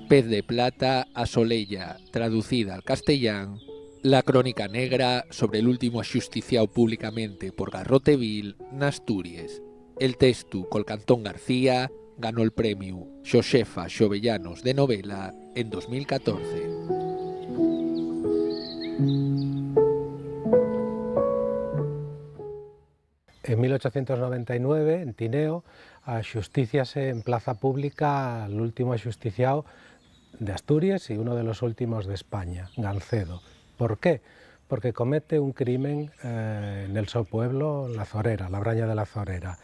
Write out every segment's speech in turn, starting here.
Pez de Plata a Soleya, traducida al castellán, la crónica negra sobre el último axusticiao públicamente por Garroteville n'Asturias. El texto col Cantón García ganó el premio Xosefa Xovellanos de novela en 2014. En 1899, en Tineo, axustíciase en plaza pública el último axusticiao de Asturias y uno de los últimos de España, Gancedo. ¿Por qué? Porque comete un crimen en el seu pueblo, La Zorera, la Braña de la Zorera.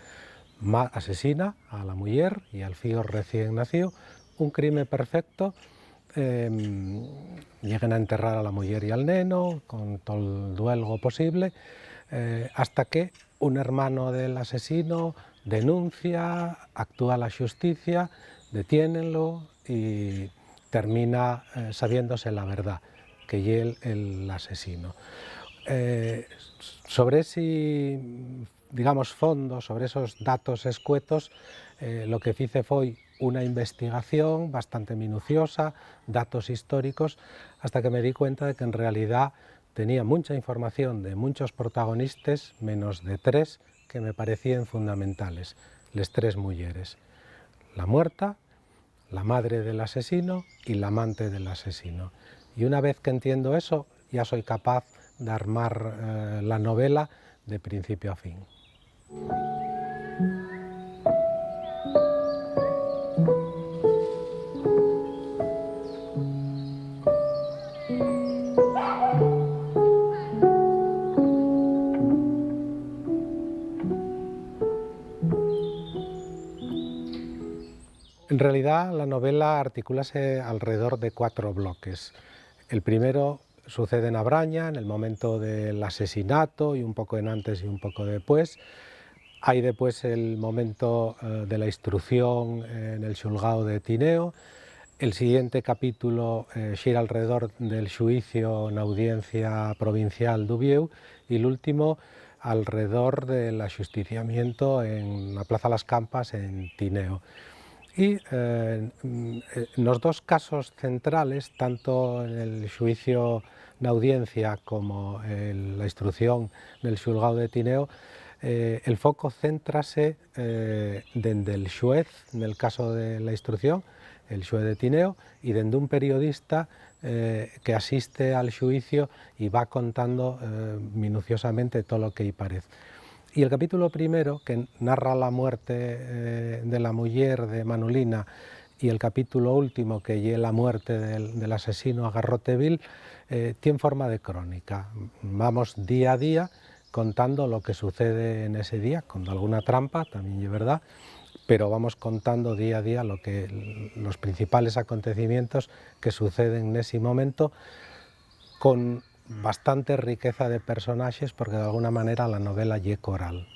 Asesina a la muller y al fío recién nacido, un crimen perfecto. Lleguen a enterrar a la muller y al neno con todo el duelgo posible, hasta que un hermano del asesino denuncia, actúa la justicia, detiénenlo y termina sabiéndose la verdad, que es el asesino. Sobre ese, digamos, fondo, sobre esos datos escuetos, lo que hice fue una investigación bastante minuciosa, datos históricos, hasta que me di cuenta de que en realidad tenía mucha información de muchos protagonistas, menos de tres que me parecían fundamentales, las tres mujeres: la muerta, la madre del asesino y la amante del asesino. Y una vez que entiendo eso, ya soy capaz de armar la novela de principio a fin. En realidad la novela articúlase alrededor de 4 bloques. El primero sucede en Abraña, en el momento del asesinato, y un poco en antes y un poco después. Hay después el momento de la instrucción en el xulgado de Tineo. El siguiente capítulo gira alrededor del xuicio en audiencia provincial d'Ubieu, y el último alrededor del ajusticiamiento en la Plaza Las Campas en Tineo. Y en los dos casos centrales, tanto en el xuicio na audiencia como en la instrucción del xulgado de Tineo, el foco céntrase dende el xuez, en el caso de la instrucción, el xuez de Tineo, y dende un periodista que asiste al xuicio y va contando minuciosamente todo lo que lle parece. Y el capítulo primero, que narra la muerte de la mujer de Manolina, y el capítulo último, que es la muerte del asesino a Garroteville, tiene forma de crónica. Vamos día a día contando lo que sucede en ese día, con alguna trampa, también es verdad, pero vamos contando día a día los principales acontecimientos que suceden en ese momento, con bastante riqueza de personajes, porque de alguna manera la novela es coral.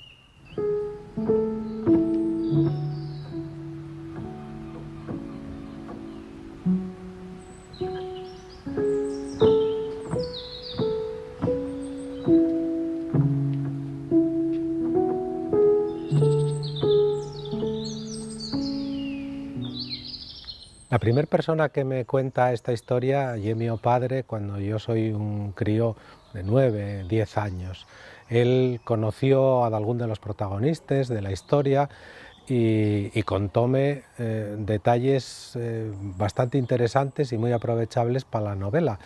La primera persona que me cuenta esta historia es mi padre, cuando yo soy un crío de 9, 10 años. Él conoció a algún de los protagonistas de la historia y contóme detalles bastante interesantes y muy aprovechables para la novela.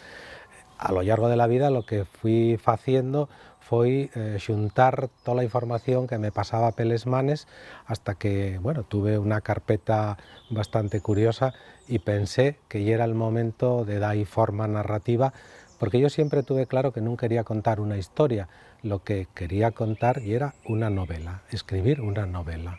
A lo largo de la vida lo que fui haciendo fue xuntar toda la información que me pasaba peles manes, hasta que tuve una carpeta bastante curiosa y pensé que ya era el momento de dar forma narrativa, porque yo siempre tuve claro que no quería contar una historia, lo que quería contar y era una novela, escribir una novela.